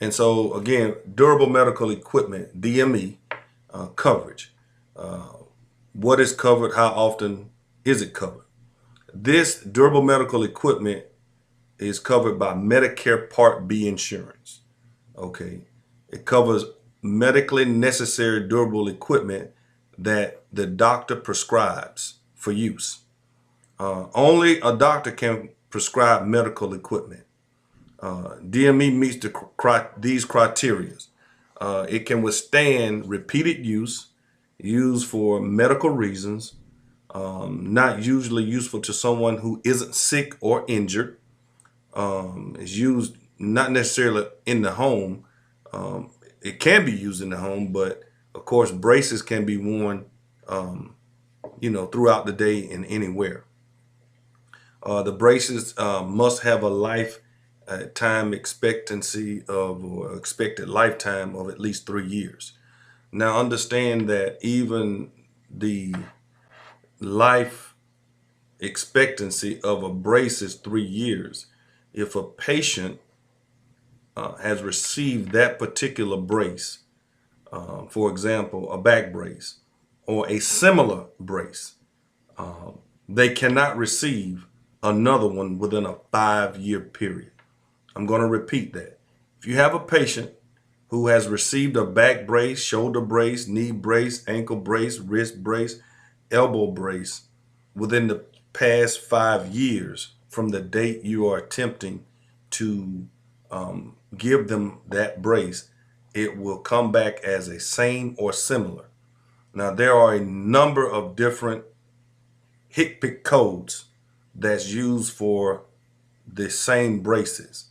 And so again, durable medical equipment, DME coverage. What is covered? How often is it covered? This durable medical equipment is covered by Medicare Part B insurance. Okay. It covers medically necessary durable equipment that the doctor prescribes for use. Only a doctor can prescribe medical equipment. DME meets these criteria. It can withstand repeated use, used for medical reasons, not usually useful to someone who isn't sick or injured. It's used not necessarily in the home. It can be used in the home, but of course, braces can be worn, throughout the day and anywhere. The braces must have a lifetime expectancy of, or expected lifetime of at least 3 years. Now, understand that even the life expectancy of a brace is 3 years. If a patient has received that particular brace, for example, a back brace or a similar brace, they cannot receive another one within a 5-year period. I'm going to repeat that. If you have a patient who has received a back brace, shoulder brace, knee brace, ankle brace, wrist brace, elbow brace within the past 5 years from the date you are attempting to give them that brace, it will come back as a same or similar. Now, there are a number of different HCPCS codes that's used for the same braces.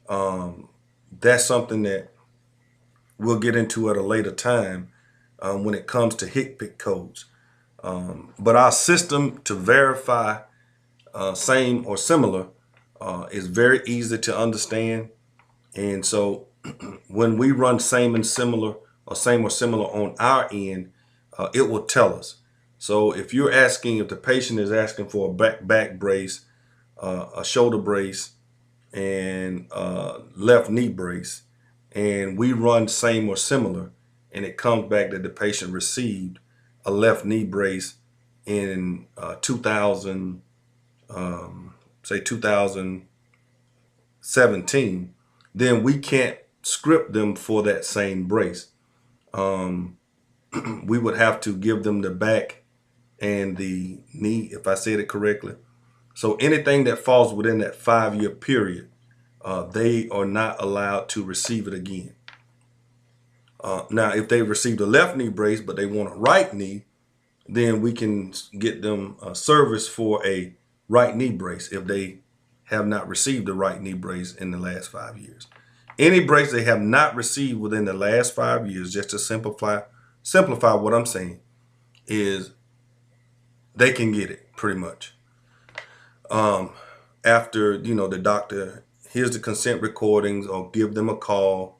That's something that we'll get into at a later time when it comes to HCPCS codes. But our system to verify same or similar is very easy to understand. And so when we run same or similar on our end, it will tell us. So if the patient is asking for a back brace, a shoulder brace, and left knee brace, and we run same or similar, and it comes back that the patient received a left knee brace in 2017, then we can't script them for that same brace. We would have to give them the back and the knee, if I said it correctly. So anything that falls within that 5-year period, they are not allowed to receive it again. Now, if they received a left knee brace, but they want a right knee, then we can get them a service for a right knee brace if they have not received a right knee brace in the last 5 years. Any brace they have not received within the last 5 years, just to simplify what I'm saying, is they can get it pretty much. After, the doctor hears the consent recordings or give them a call,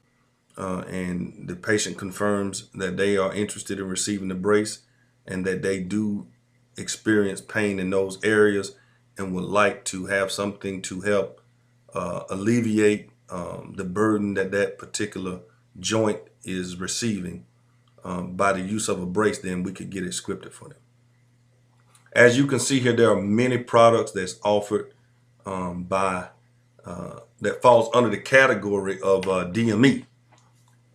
and the patient confirms that they are interested in receiving the brace and that they do experience pain in those areas and would like to have something to help alleviate the burden that particular joint is receiving by the use of a brace, then we could get it scripted for them. As you can see here, there are many products that's offered that falls under the category of DME.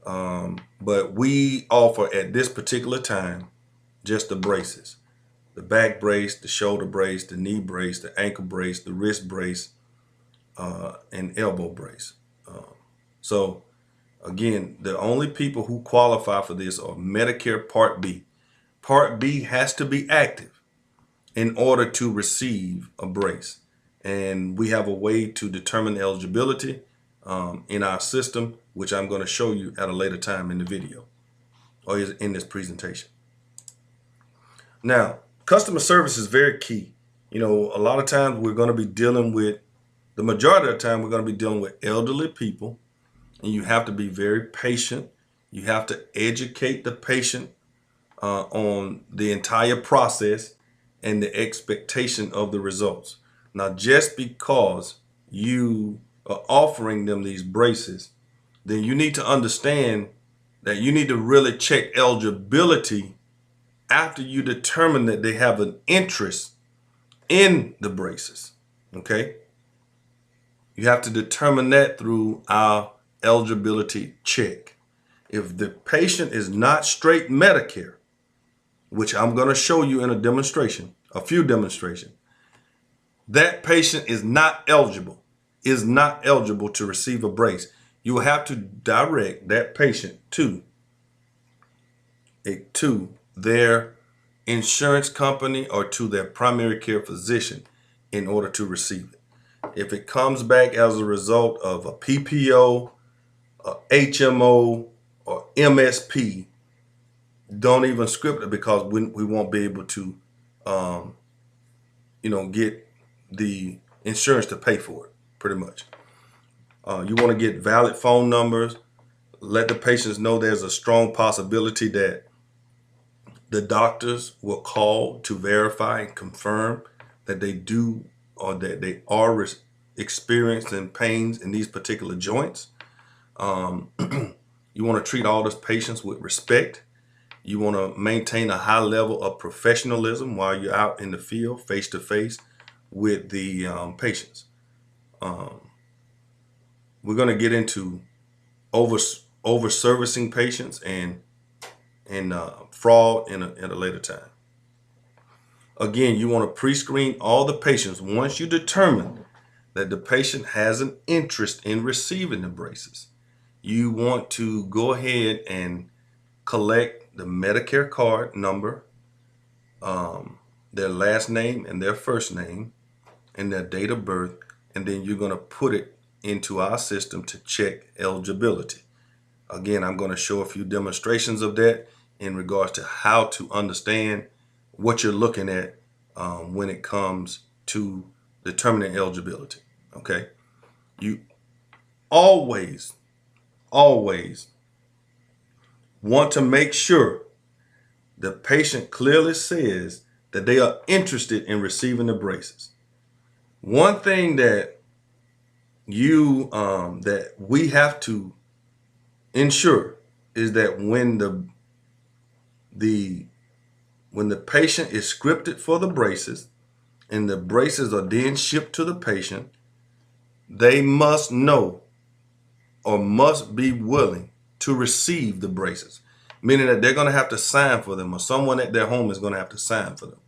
But we offer at this particular time just the braces: the back brace, the shoulder brace, the knee brace, the ankle brace, the wrist brace, and elbow brace. So again, the only people who qualify for this are Medicare Part B. Part B has to be active in order to receive a brace. And we have a way to determine eligibility in our system, which I'm going to show you at a later time in the video or in this presentation. Now, customer service is very key. A lot of times we're going to be dealing with, the majority of the time we're going to be dealing with elderly people, and you have to be very patient. You have to educate the patient on the entire process and the expectation of the results. Now, just because you are offering them these braces then you need to understand that you need to really check eligibility after you determine that they have an interest in the braces. Okay? You have to determine that through our eligibility check. If the patient is not straight Medicare, which I'm going to show you in a demonstration, a few demonstrations, that patient is not eligible to receive a brace. You will have to direct that patient to their insurance company or to their primary care physician in order to receive it. If it comes back as a result of a PPO, a HMO, or MSP, don't even script it, because we won't be able to, get the insurance to pay for it, pretty much. You want to get valid phone numbers. Let the patients know there's a strong possibility that the doctors will call to verify and confirm that they do, or that they are experiencing pains in these particular joints. You want to treat all those patients with respect. You want to maintain a high level of professionalism while you're out in the field, face to face with the patients. We're going to get into over servicing patients and fraud in a later time. Again, you want to pre-screen all the patients once you determine that the patient has an interest in receiving the braces. You want to go ahead and collect the Medicare card number, their last name and their first name, and their date of birth, and then you're going to put it into our system to check eligibility. Again, I'm going to show a few demonstrations of that in regards to how to understand what you're looking at when it comes to determining eligibility. Okay, you always want to make sure the patient clearly says that they are interested in receiving the braces. One thing that that we have to ensure is that when the patient is scripted for the braces and the braces are then shipped to the patient, they must know or must be willing to receive the braces, meaning that they're going to have to sign for them, or someone at their home is going to have to sign for them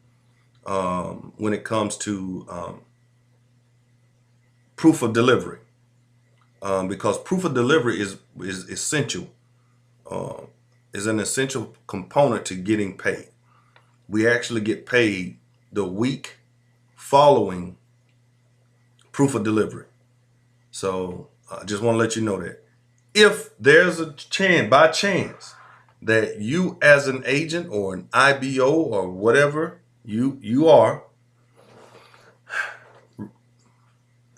when it comes to proof of delivery, because proof of delivery is essential, is an essential component to getting paid. We actually get paid the week following proof of delivery. So I just want to let you know that if there's a chance, by chance, that you as an agent or an IBO or whatever you are,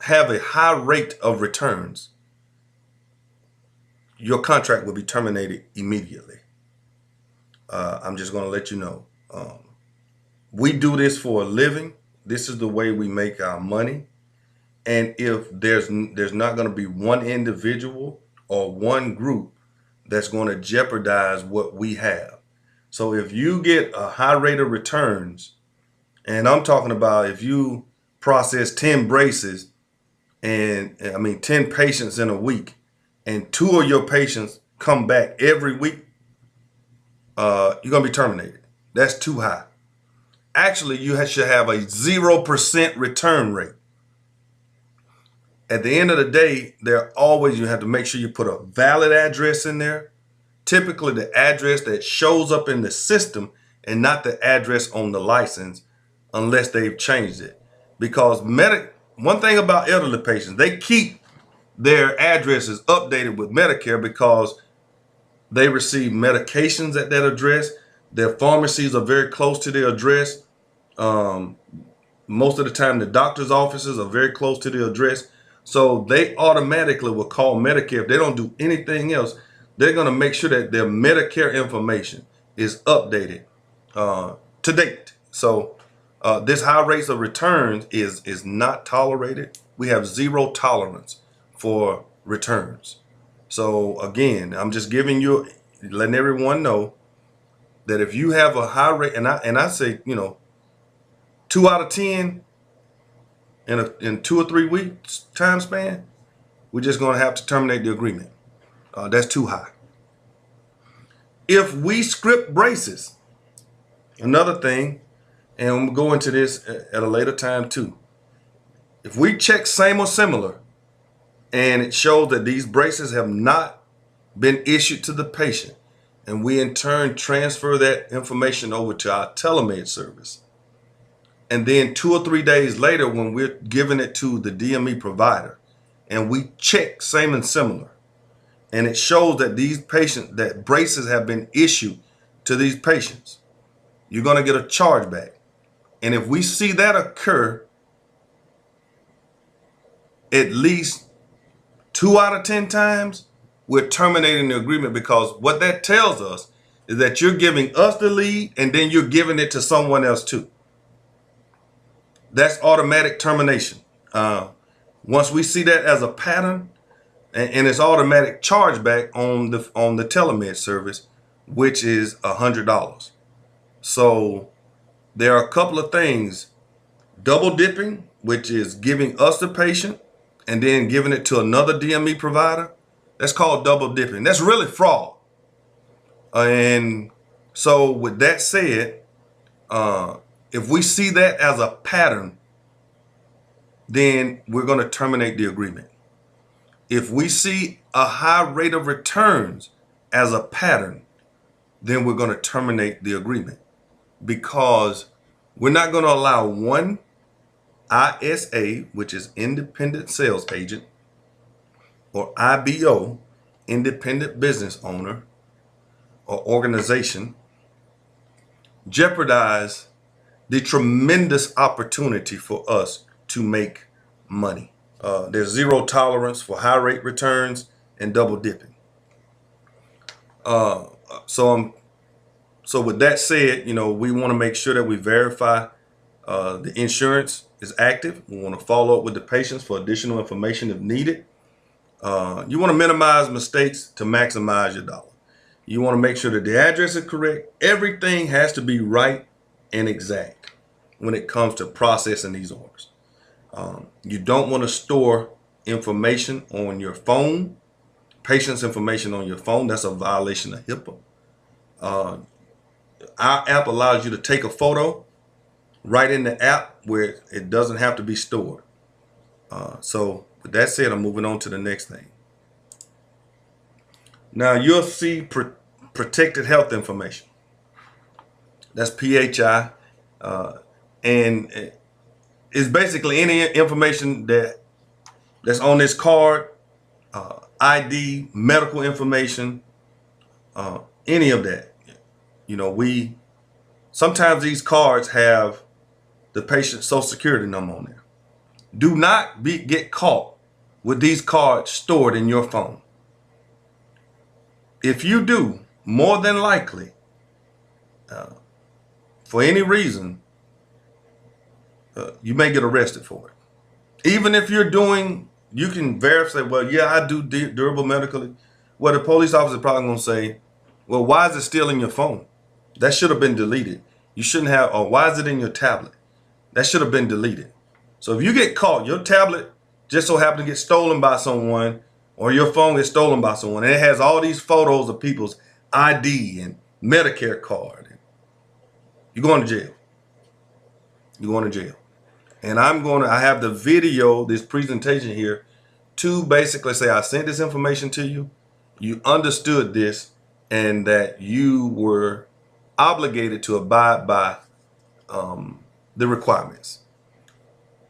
have a high rate of returns, your contract will be terminated immediately. I'm just going to let you know. We do this for a living. This is the way we make our money. And if there's not going to be one individual or one group that's going to jeopardize what we have. So if you get a high rate of returns, and I'm talking about if you process 10 braces and 10 patients in a week, and 2 of your patients come back every week, you're going to be terminated. That's too high. Actually, you should have a 0% return rate. At the end of the day, you have to make sure you put a valid address in there. Typically the address that shows up in the system and not the address on the license, unless they've changed it. Because one thing about elderly patients, they keep their addresses updated with Medicare because they receive medications at that address. Their pharmacies are very close to their address. Most of the time, the doctor's offices are very close to the address. So they automatically will call Medicare. If they don't do anything else, they're going to make sure that their Medicare information is updated to date. So this high rates of returns is not tolerated. We have zero tolerance for returns. So again, I'm just letting everyone know that if you have a high rate, and I say, 2 out of 10 in 2 or 3 weeks time span, we're just going to have to terminate the agreement. That's too high. If we script braces, another thing, and we'll go into this at a later time too. If we check same or similar, and it shows that these braces have not been issued to the patient, and we in turn transfer that information over to our telemed service, and then 2 or 3 days later when we're giving it to the DME provider, and we check same and similar, and it shows that that braces have been issued to these patients, you're going to get a chargeback. And if we see that occur at least 2 out of 10 times, we're terminating the agreement, because what that tells us is that you're giving us the lead and then you're giving it to someone else too. That's automatic termination. Once we see that as a pattern, and it's automatic chargeback on the telemed service, which is $100. So there are a couple of things. Double dipping, which is giving us the patient and then giving it to another DME provider. That's called double dipping. That's really fraud. And so with that said, if we see that as a pattern, then we're going to terminate the agreement. If we see a high rate of returns as a pattern, then we're going to terminate the agreement, because we're not going to allow one ISA, which is independent sales agent, or IBO, independent business owner or organization, jeopardize the tremendous opportunity for us to make money. There's zero tolerance for high rate returns and double dipping. So with that said, we want to make sure that we verify the insurance is active. We want to follow up with the patients for additional information if needed. You want to minimize mistakes to maximize your dollar. You want to make sure that the address is correct. Everything has to be right and exact when it comes to processing these orders. You don't want to store information on your phone, patient's information on your phone. That's a violation of HIPAA. Our app allows you to take a photo right in the app where it doesn't have to be stored. So with that said, I'm moving on to the next thing. Now you'll see protected health information. That's PHI. And it's basically any information that's on this card, ID, medical information, any of that. Sometimes these cards have the patient's social security number on there. Do not get caught with these cards stored in your phone. If you do, more than likely, for any reason, you may get arrested for it. Even if you can verify, well, yeah, I do durable medically. Well, the police officer probably going to say, well, why is it still in your phone? That should have been deleted. You shouldn't have, or why is it in your tablet? That should have been deleted. So if you get caught, your tablet just so happened to get stolen by someone, or your phone gets stolen by someone, and it has all these photos of people's ID and Medicare card, you're going to jail. You're going to jail. And I have the video, this presentation here, to basically say, I sent this information to you, you understood this, and that you were obligated to abide by the requirements.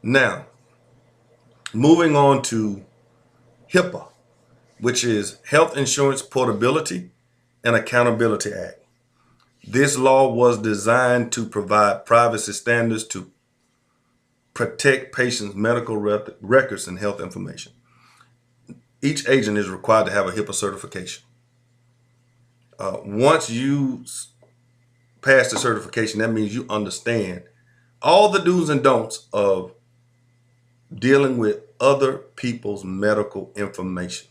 Now, moving on to HIPAA, which is Health Insurance Portability and Accountability Act. This law was designed to provide privacy standards to protect patients' medical records and health information. Each agent is required to have a HIPAA certification. Once you pass the certification, that means you understand all the do's and don'ts of dealing with other people's medical information.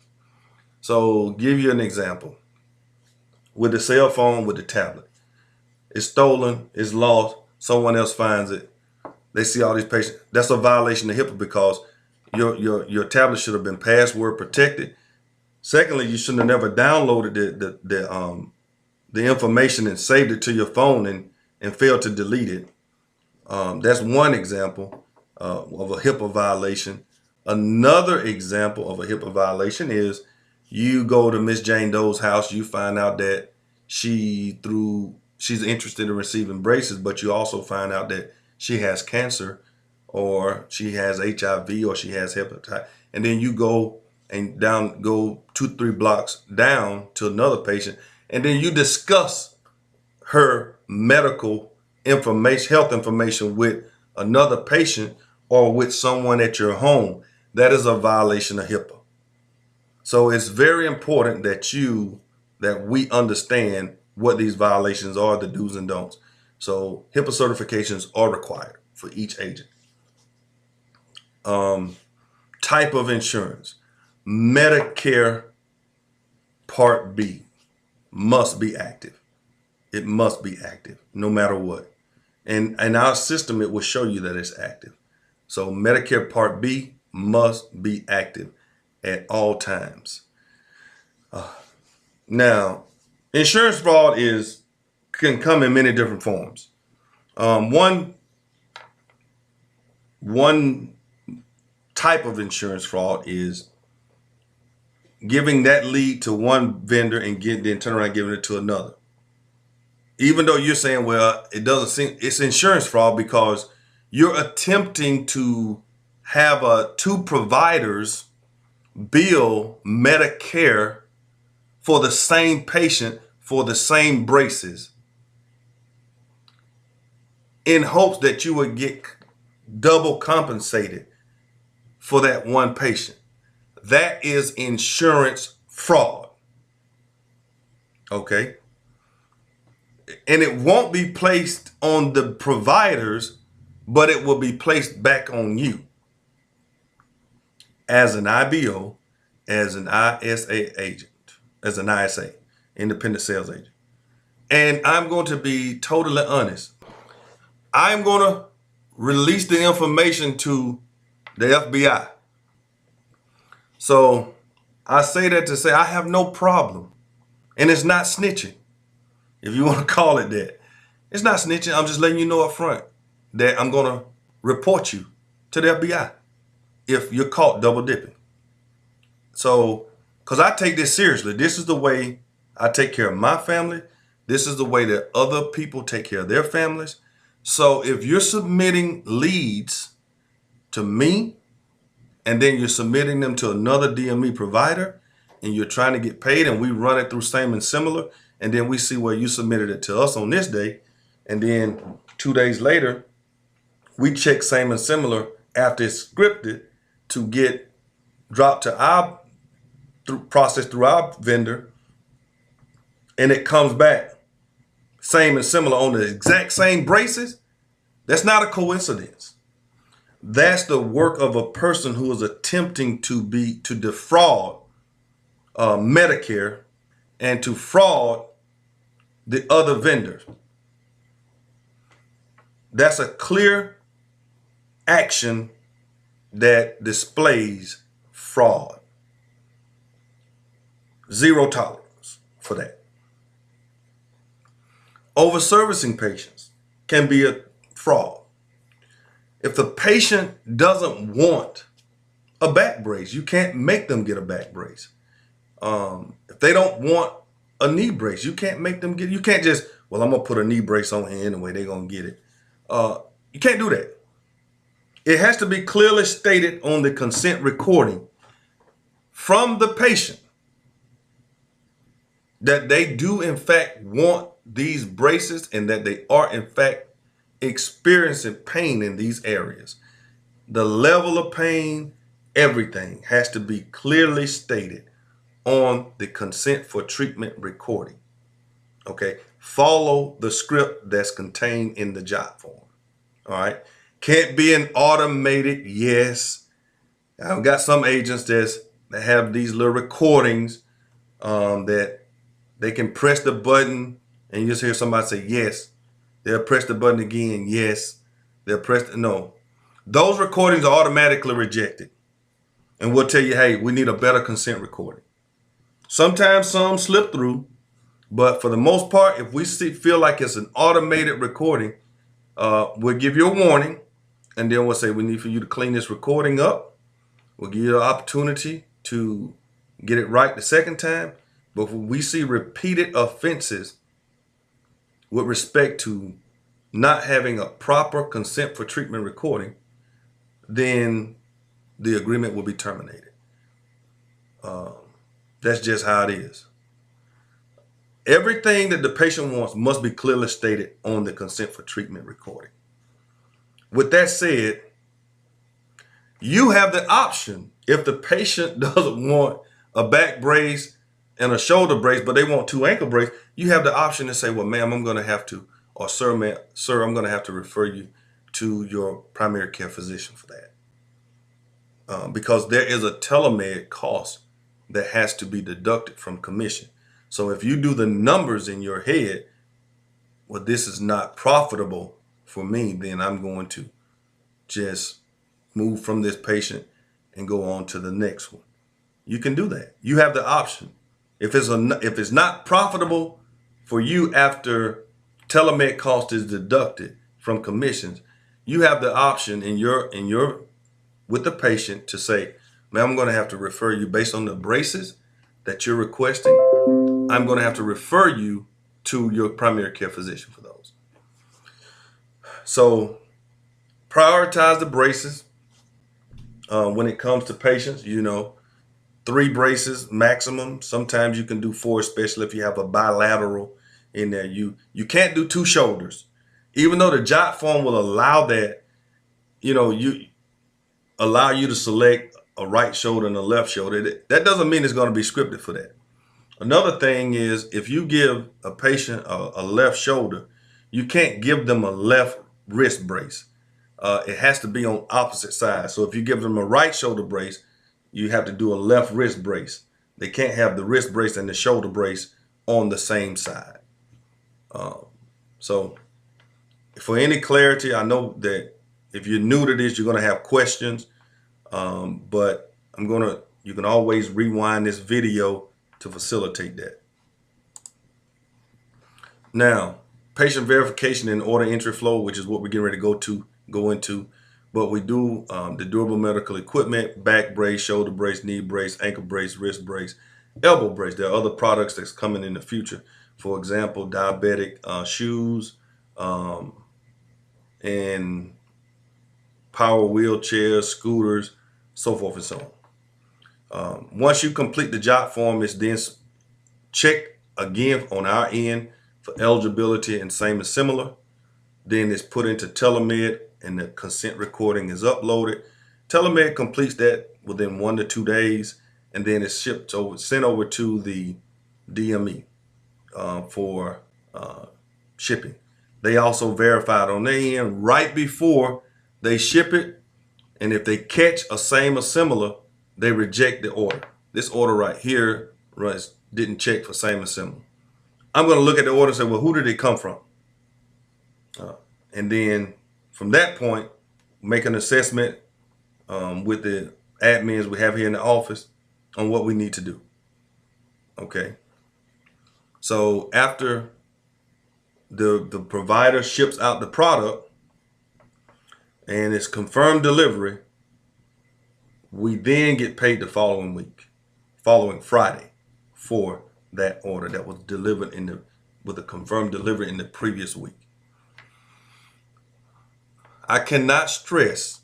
So give you an example. With the cell phone, with the tablet. It's stolen, it's lost, someone else finds it. They see all these patients. That's a violation of HIPAA because your tablet should have been password protected. Secondly, you shouldn't have never downloaded the information and saved it to your phone and failed to delete it. That's one example of a HIPAA violation. Another example of a HIPAA violation is you go to Miss Jane Doe's house, you find out that she's interested in receiving braces, but you also find out that she has cancer or she has HIV or she has hepatitis. And then you go 2-3 blocks down to another patient, and then you discuss her medical information, health information with another patient or with someone at your home. That is a violation of HIPAA. So it's very important that we understand what these violations are, the do's and don'ts. So HIPAA certifications are required for each agent. Type of insurance. Medicare Part B must be active. It must be active no matter what. And in our system, it will show you that it's active. So Medicare Part B must be active at all times. Now, insurance fraud can come in many different forms. One type of insurance fraud is giving that lead to one vendor and then turn around and giving it to another. Even though you're saying, well, it doesn't seem it's insurance fraud because you're attempting to have two providers bill Medicare for the same patient for the same braces in hopes that you would get double compensated for that one patient. That is insurance fraud. Okay? And it won't be placed on the providers, but it will be placed back on you as an IBO, as an ISA agent, as an ISA, independent sales agent. And I'm going to be totally honest. I'm going to release the information to the FBI. So I say that to say I have no problem. And it's not snitching, if you want to call it that. It's not snitching. I'm just letting you know up front that I'm going to report you to the FBI if you're caught double dipping. So, because I take this seriously. This is the way I take care of my family. This is the way that other people take care of their families. So if you're submitting leads to me and then you're submitting them to another DME provider and you're trying to get paid and we run it through same and similar, and then we see where you submitted it to us on this day, and then 2 days later, we check same and similar after it's scripted to get dropped to our process through our vendor, and it comes back same and similar on the exact same braces. That's not a coincidence. That's the work of a person who is attempting to defraud Medicare and to fraud the other vendors. That's a clear action that displays fraud. Zero tolerance for that. Over-servicing patients can be a fraud. If the patient doesn't want a back brace, you can't make them get a back brace. If they don't want a knee brace, you can't make them you can't just, well, I'm going to put a knee brace on here anyway, they're going to get it. You can't do that. It has to be clearly stated on the consent recording from the patient that they do in fact want these braces and that they are in fact experiencing pain in these areas. The level of pain, everything has to be clearly stated on the consent for treatment recording. Okay, follow the script that's contained in the job form. All right, can't be an automated yes. I've got some agents that have these little recordings that they can press the button and you just hear somebody say yes. They'll press the button again, yes. They'll press no. Those recordings are automatically rejected. And we'll tell you, hey, we need a better consent recording. Sometimes some slip through, but for the most part, if we feel like it's an automated recording, we'll give you a warning, and then we'll say we need for you to clean this recording up. We'll give you the opportunity to get it right the second time. But when we see repeated offenses with respect to not having a proper consent for treatment recording, then the agreement will be terminated. That's just how it is. Everything that the patient wants must be clearly stated on the consent for treatment recording. With that said, you have the option, if the patient doesn't want a back brace and a shoulder brace, but they want 2 ankle braces, you have the option to say, well, ma'am, I'm going to have to, or sir, I'm going to have to refer you to your primary care physician for that. Because there is a telemed cost that has to be deducted from commission. So if you do the numbers in your head, well, this is not profitable for me, then I'm going to just move from this patient and go on to the next one. You can do that. You have the option. If it's not profitable for you after telemed cost is deducted from commissions, you have the option in your with the patient to say, man, I'm going to have to refer you based on the braces that you're requesting. I'm going to have to refer you to your primary care physician for those. So prioritize the braces. When it comes to patients, 3 braces maximum. Sometimes you can do 4, especially if you have a bilateral in there. You can't do 2 shoulders. Even though the jot form will allow that, you allow you to select a right shoulder and a left shoulder. That doesn't mean it's going to be scripted for that. Another thing is, if you give a patient a left shoulder, you can't give them a left wrist brace. It has to be on opposite sides. So if you give them a right shoulder brace, you have to do a left wrist brace. They can't have the wrist brace and the shoulder brace on the same side. So for any clarity, I know that if you're new to this, you're going to have questions, but you can always rewind this video to facilitate that. Now, patient verification and order entry flow, which is what we're getting ready to go into. But we do the durable medical equipment, back brace, shoulder brace, knee brace, ankle brace, wrist brace, elbow brace. There are other products that's coming in the future. For example, diabetic shoes and power wheelchairs, scooters, so forth and so on. Once you complete the jot form, it's then checked again on our end for eligibility and same and similar. Then it's put into telemed and the consent recording is uploaded. Telemed completes that within 1 to 2 days, and then it's sent over to the DME for shipping. They also verify it on their end right before they ship it, and if they catch a same or similar, they reject the order. This order right here didn't check for same or similar. I'm going to look at the order and say, well, who did it come from? And then from that point, make an assessment with the admins we have here in the office on what we need to do. Okay. So after the provider ships out the product and it's confirmed delivery, we then get paid the following Friday, for that order that was delivered with a confirmed delivery in the previous week. I cannot stress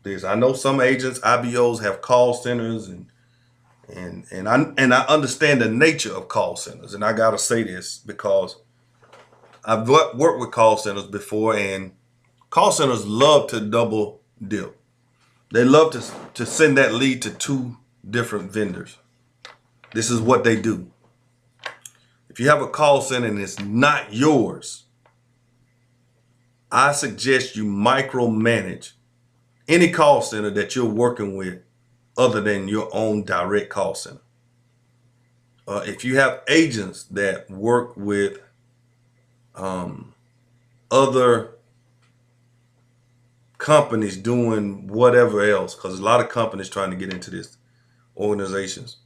this. I know some agents, IBOs, have call centers, and I understand the nature of call centers. And I gotta say this because I've worked with call centers before, and call centers love to double dip. They love to send that lead to 2 different vendors. This is what they do. If you have a call center and it's not yours, I suggest you micromanage any call center that you're working with other than your own direct call center. If you have agents that work with other companies doing whatever else, because a lot of companies trying to get into this, organizations,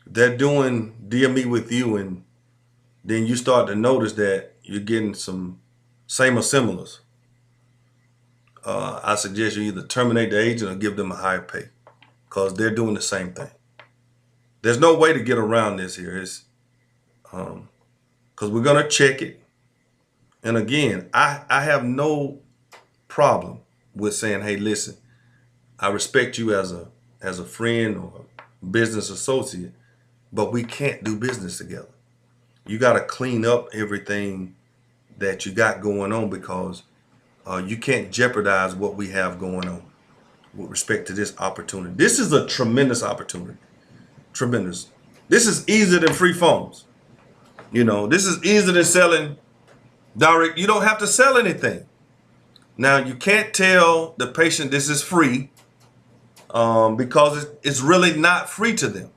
they're doing DME with you, and then you start to notice that you're getting some same or similars. I suggest you either terminate the agent or give them a higher pay, because they're doing the same thing. There's no way to get around this here. It's because we're gonna check it. And again, I have no problem with saying, hey, listen, I respect you as a friend or business associate, but we can't do business together. You got to clean up everything that you got going on, because you can't jeopardize what we have going on with respect to this opportunity. This is a tremendous opportunity. Tremendous. This is easier than free phones. This is easier than selling direct. You don't have to sell anything. Now, you can't tell the patient this is free because it's really not free to them.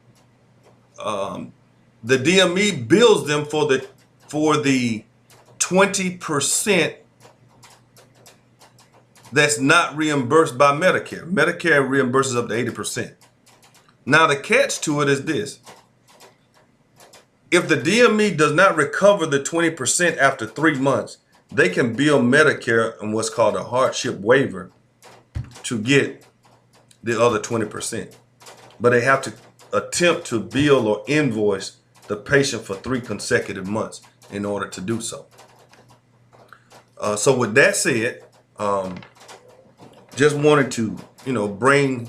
The DME bills them for the 20% that's not reimbursed by Medicare. Medicare reimburses up to 80%. Now, the catch to it is this. If the DME does not recover the 20% after 3 months, they can bill Medicare on what's called a hardship waiver to get the other 20%. But they have to attempt to bill or invoice the patient for 3 consecutive months in order to do so. So with that said, just wanted to, bring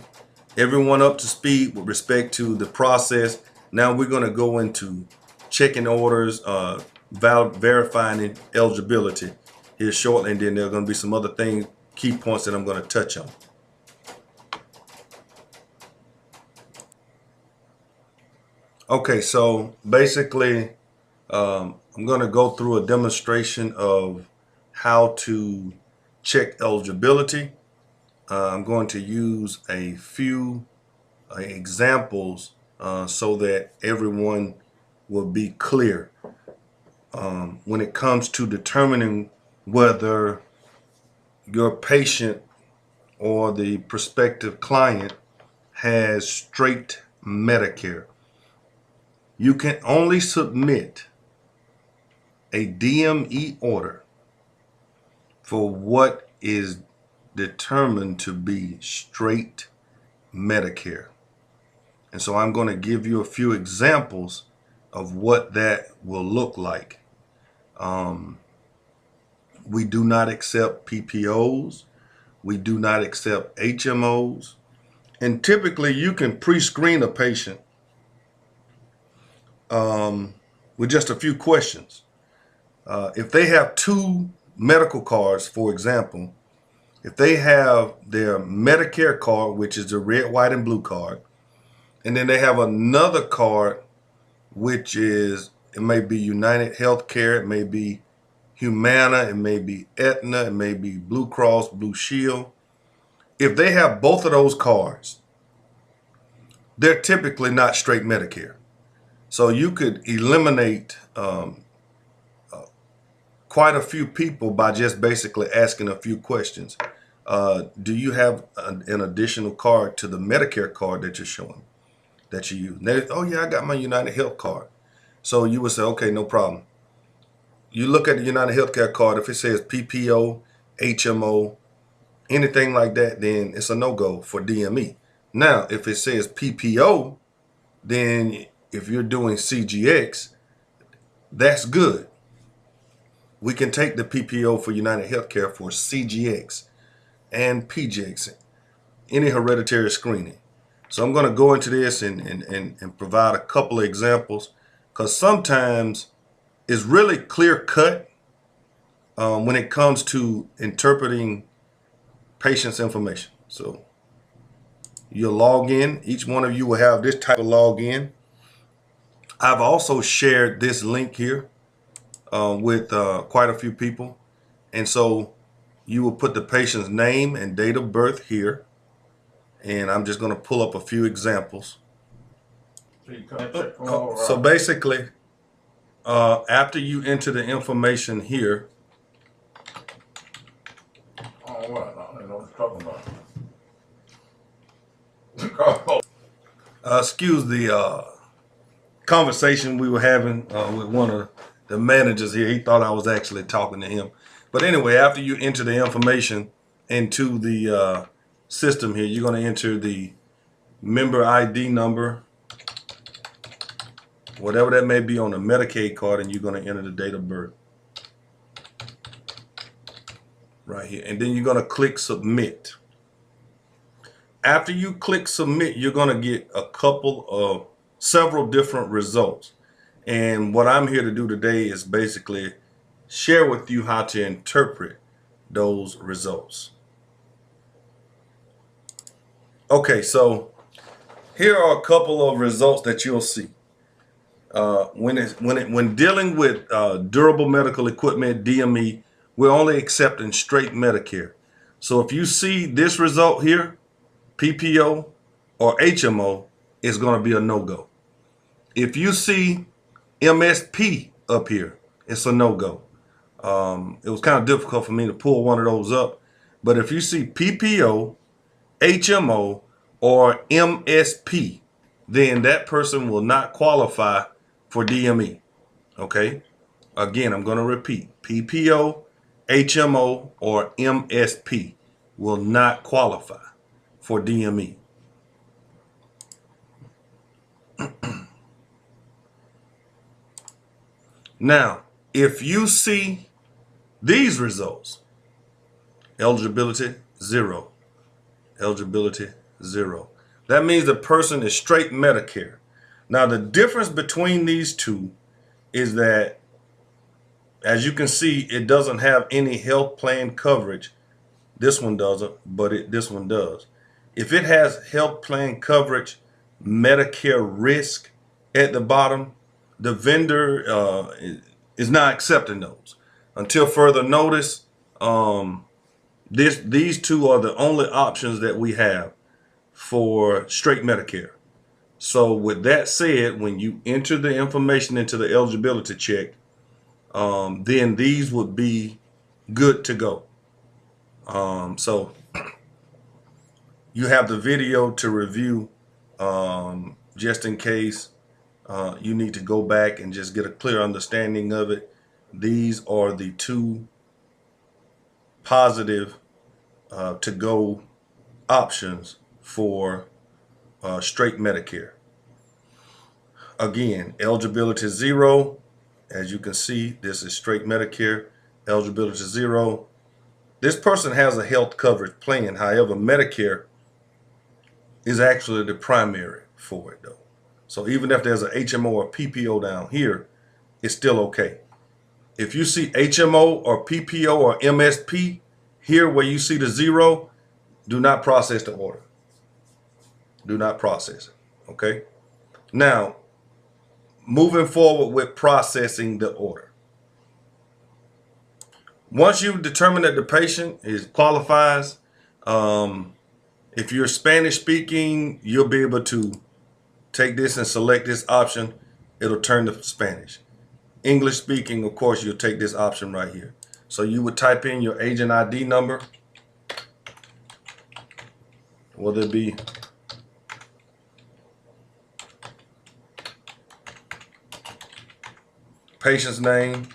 everyone up to speed with respect to the process. Now we're going to go into checking orders, verifying eligibility here shortly, and then there are going to be some other things, key points that I'm going to touch on. Okay, so basically, I'm going to go through a demonstration of how to check eligibility. I'm going to use a few examples so that everyone will be clear when it comes to determining whether your patient or the prospective client has straight Medicare. You can only submit a DME order for what is determined to be straight Medicare. And so I'm going to give you a few examples of what that will look like. We do not accept PPOs. We do not accept HMOs. And typically you can pre-screen a patient with just a few questions. If they have 2 medical cards, for example, if they have their Medicare card, which is the red, white, and blue card, and then they have another card, which is, it may be United Healthcare, it may be Humana, it may be Aetna, it may be Blue Cross, Blue Shield. If they have both of those cards, they're typically not straight Medicare. So you could eliminate quite a few people by just basically asking a few questions. Do you have an additional card to the Medicare card that you're showing, that you use? They, oh yeah, I got my United Health card. So you would say, okay, no problem. You look at the United Healthcare card, if it says PPO, HMO, anything like that, then it's a no-go for DME. Now, if it says PPO, then if you're doing CGX, that's good. We can take the PPO for United Healthcare for CGX and PGX, any hereditary screening. So I'm going to go into this and provide a couple of examples, because sometimes it's really clear cut when it comes to interpreting patient's information. So you'll log in. Each one of you will have this type of login. I've also shared this link here with quite a few people. And so you will put the patient's name and date of birth here. And I'm just going to pull up a few examples. So basically, after you enter the information here, excuse the conversation we were having with one of the managers here. He thought I was actually talking to him. But anyway, after you enter the information into the system here, you're going to enter the member ID number, whatever that may be on the Medicaid card, and you're going to enter the date of birth right here. And then you're going to click submit. After you click submit, you're going to get several different results. And what I'm here to do today is basically share with you how to interpret those results. Okay, so here are a couple of results that you'll see. When dealing with durable medical equipment, DME, we're only accepting straight Medicare. So if you see this result here, PPO or HMO, is going to be a no-go. If you see MSP up here, it's a no-go. It was kind of difficult for me to pull one of those up. But if you see PPO, HMO, or MSP, then that person will not qualify for DME. Okay? Again, I'm going to repeat. PPO, HMO, or MSP will not qualify for DME. Now, if you see these results, eligibility 0, eligibility 0. That means the person is straight Medicare. Now, the difference between these two is that, as you can see, it doesn't have any health plan coverage. This one doesn't, but this one does. If it has health plan coverage, Medicare risk at the bottom, the vendor is not accepting those. Until further notice, these two are the only options that we have for straight Medicare. So with that said, when you enter the information into the eligibility check, then these would be good to go. So you have the video to review, just in case you need to go back and just get a clear understanding of it. These are the two positive to go options for straight Medicare. Again, eligibility 0. As you can see, this is straight Medicare. Eligibility 0. This person has a health coverage plan. However, Medicare is actually the primary for it, though. So even if there's a HMO or PPO down here, it's still okay. If you see HMO or PPO or MSP here where you see the 0, do not process the order. Do not process it, okay? Now, moving forward with processing the order. Once you determine that the patient qualifies, if you're Spanish speaking, you'll be able to take this and select this option. It'll turn to Spanish. English speaking, of course, you'll take this option right here. So you would type in your agent ID number, whether it be patient's name,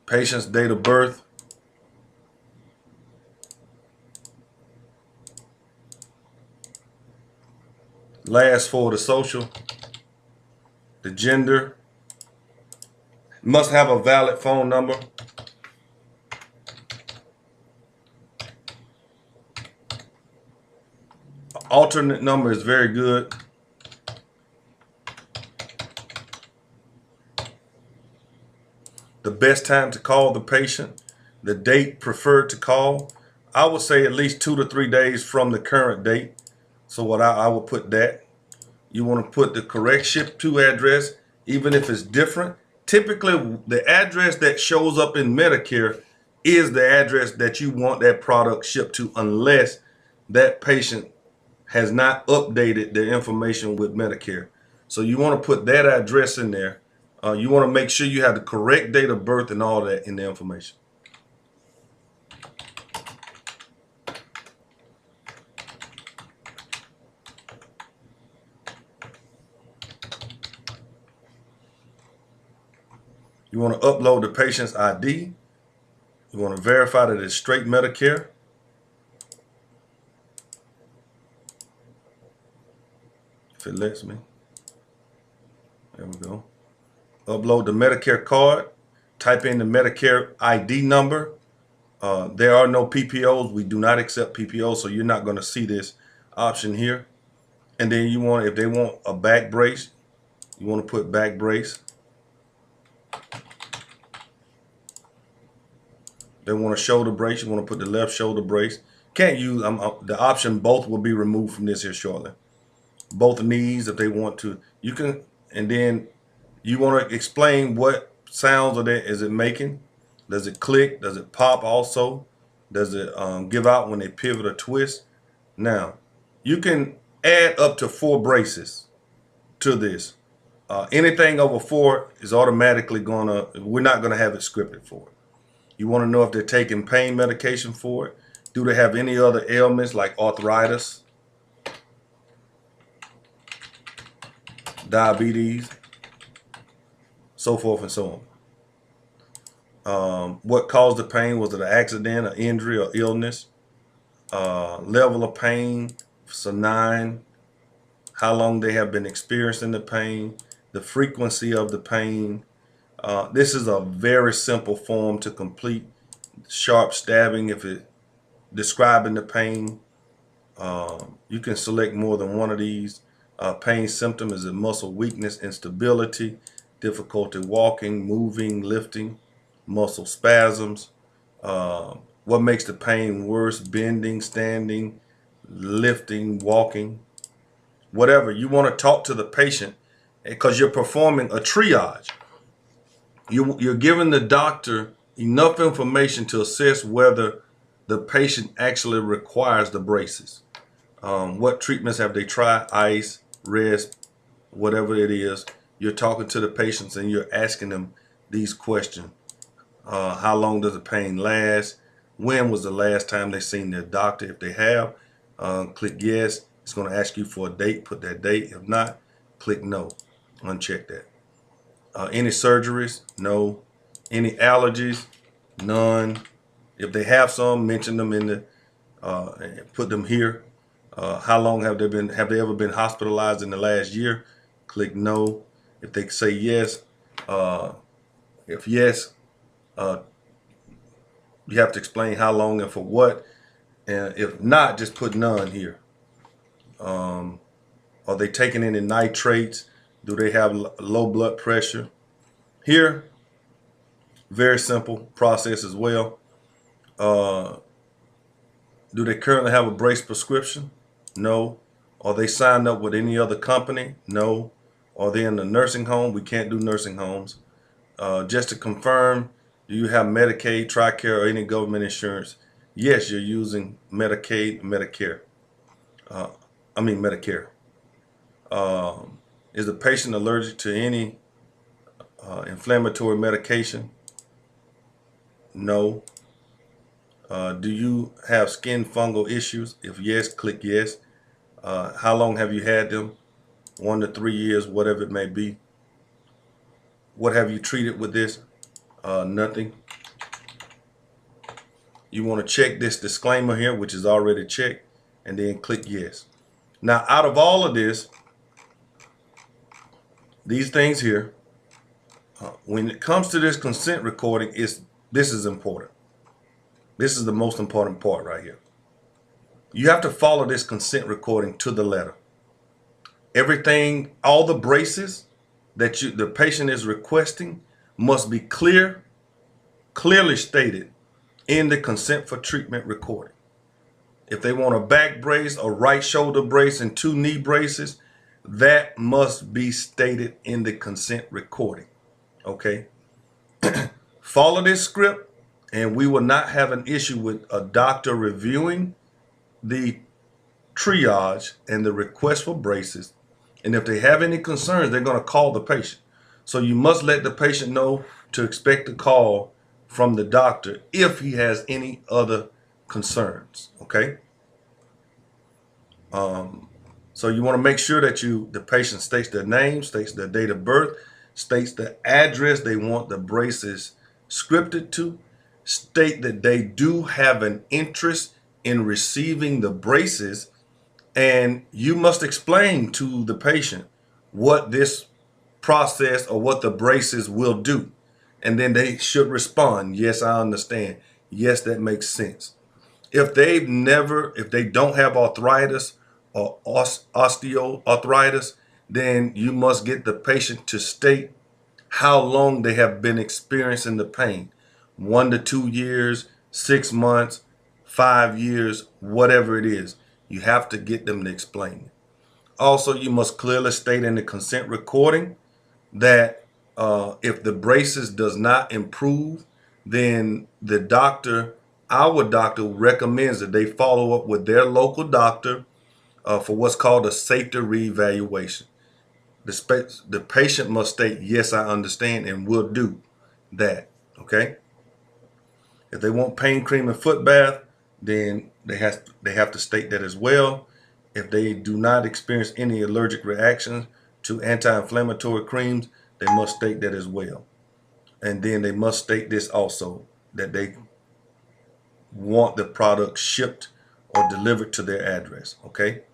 patient's date of birth, last four of the social, the gender, must have a valid phone number, alternate number is very good. The best time to call the patient, the date preferred to call. I would say at least 2 to 3 days from the current date. So what I would put that. You want to put the correct ship to address, even if it's different. Typically, the address that shows up in Medicare is the address that you want that product shipped to, unless that patient has not updated their information with Medicare. So you want to put that address in there. You want to make sure you have the correct date of birth and all that in the information. You want to upload the patient's ID. You want to verify that it's straight Medicare. If it lets me. There we go. Upload the Medicare card. Type in the Medicare ID number. There are no PPOs. We do not accept PPOs, so you're not going to see this option here. And then you want, if they want a back brace, you want to put back brace. They want a shoulder brace. You want to put the left shoulder brace. Can't use the option. Both will be removed from this here shortly. Both knees, if they want to, you can. And then you want to explain what sounds is it making. Does it click? Does it pop also? Does it give out when they pivot or twist? Now, you can add up to 4 braces to this. Anything over 4 is automatically we're not gonna have it scripted for it. You wanna know if they're taking pain medication for it. Do they have any other ailments like arthritis, diabetes, so forth and so on. What caused the pain? Was it an accident, an injury, or illness? Level of pain, so 9. How long they have been experiencing the pain, the frequency of the pain. This is a very simple form to complete. Sharp stabbing, if it describing the pain. You can select more than one of these. Pain symptom, is it muscle weakness, instability, difficulty walking, moving, lifting, muscle spasms. What makes the pain worse? Bending, standing, lifting, walking. Whatever. You want to talk to the patient because you're performing a triage. You're giving the doctor enough information to assess whether the patient actually requires the braces. What treatments have they tried? Ice, rest, whatever it is. You're talking to the patients and you're asking them these questions. How long does the pain last? When was the last time they seen their doctor? If they have, click yes. It's going to ask you for a date. Put that date. If not, click no. Uncheck that. Any surgeries? No. Any allergies? None. If they have some, mention them in the, put them here. How long have they ever been hospitalized in the last year? Click no. If they say yes, if yes, you have to explain how long and for what. And if not, just put none here. Are they taking any nitrates? Do they have low blood pressure? Here, very simple process as well. Do they currently have a brace prescription? No. Are they signed up with any other company? No. Are they in the nursing home? We can't do nursing homes. Just to confirm, do you have Medicaid, TRICARE, or any government insurance? Yes, you're using Medicaid, Medicare. Medicare. Is the patient allergic to any inflammatory medication? No. Do you have skin fungal issues? If yes, click yes. How long have you had them? 1 to 3 years, whatever it may be. What have you treated with this? Nothing. You want to check this disclaimer here, which is already checked, and then click yes. Now, out of all of this, these things here, when it comes to this consent recording, this is important. This is the most important part right here. You have to follow this consent recording to the letter. Everything, all the braces that the patient is requesting must be clearly stated in the consent for treatment recording. If they want a back brace, a right shoulder brace, and 2 knee braces, that must be stated in the consent recording. Okay? Follow this script, and we will not have an issue with a doctor reviewing the triage and the request for braces And if they have any concerns, they're going to call the patient. So you must let the patient know to expect a call from the doctor if he has any other concerns. Okay. So you want to make sure that the patient states their name, states their date of birth, states the address they want the braces scripted to, state that they do have an interest in receiving the braces, and you must explain to the patient what this process or what the braces will do. And then they should respond, yes, I understand. Yes, that makes sense. If they don't have arthritis or osteoarthritis, then you must get the patient to state how long they have been experiencing the pain. 1 to 2 years, 6 months, 5 years, whatever it is. You have to get them to explain it. Also, you must clearly state in the consent recording that if the braces does not improve, then our doctor recommends that they follow up with their local doctor for what's called a safety reevaluation. The patient must state, yes, I understand, and will do that. Okay. If they want pain cream and foot bath, then they have to state that as well. If they do not experience any allergic reactions to anti-inflammatory creams, they must state that as well. And then they must state this also, that they want the product shipped or delivered to their address. Okay.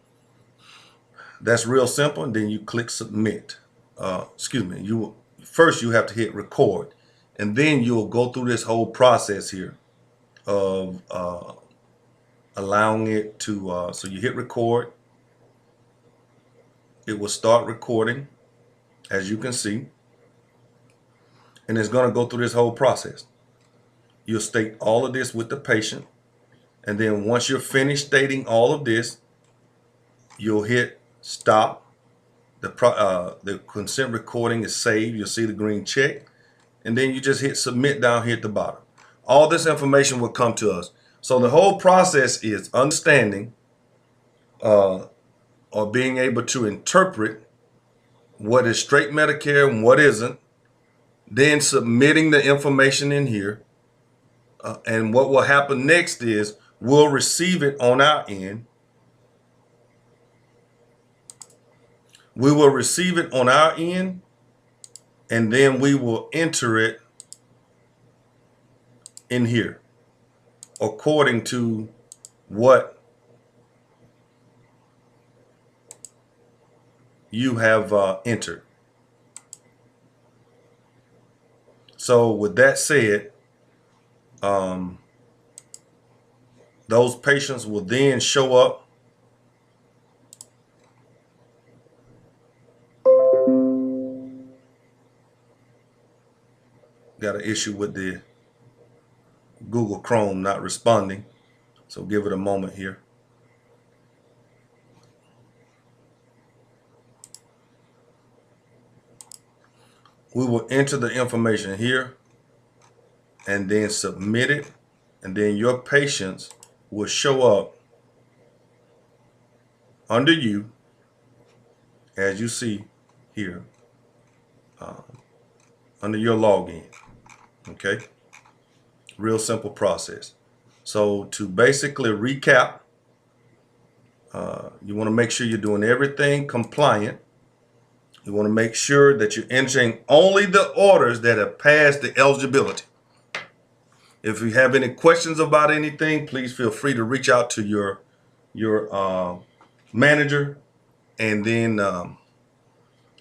That's real simple. And then you click submit. First you have to hit record, and then you'll go through this whole process here of allowing it to, so you hit record, it will start recording, as you can see, and it's going to go through this whole process. You'll state all of this with the patient, and then once you're finished stating all of this, you'll hit stop. The consent recording is saved. You'll see the green check, and then you just hit submit down here at the bottom. All this information will come to us. So the whole process is understanding or being able to interpret what is straight Medicare and what isn't, then submitting the information in here. And what will happen next is we'll receive it on our end. We will receive it on our end, and then we will enter it in here according to what you have entered. So with that said, those patients will then show up got an issue with the Google Chrome not responding, so give it a moment here. We will enter the information here and then submit it, and then your patients will show up under you, as you see here, under your login. Okay, real simple process. So to basically recap, you want to make sure you're doing everything compliant. You want to make sure that you're entering only the orders that have passed the eligibility. If you have any questions about anything, please feel free to reach out to your manager, and then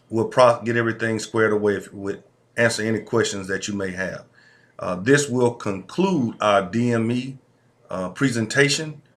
we'll get everything squared away with answer any questions that you may have. This will conclude our DME presentation.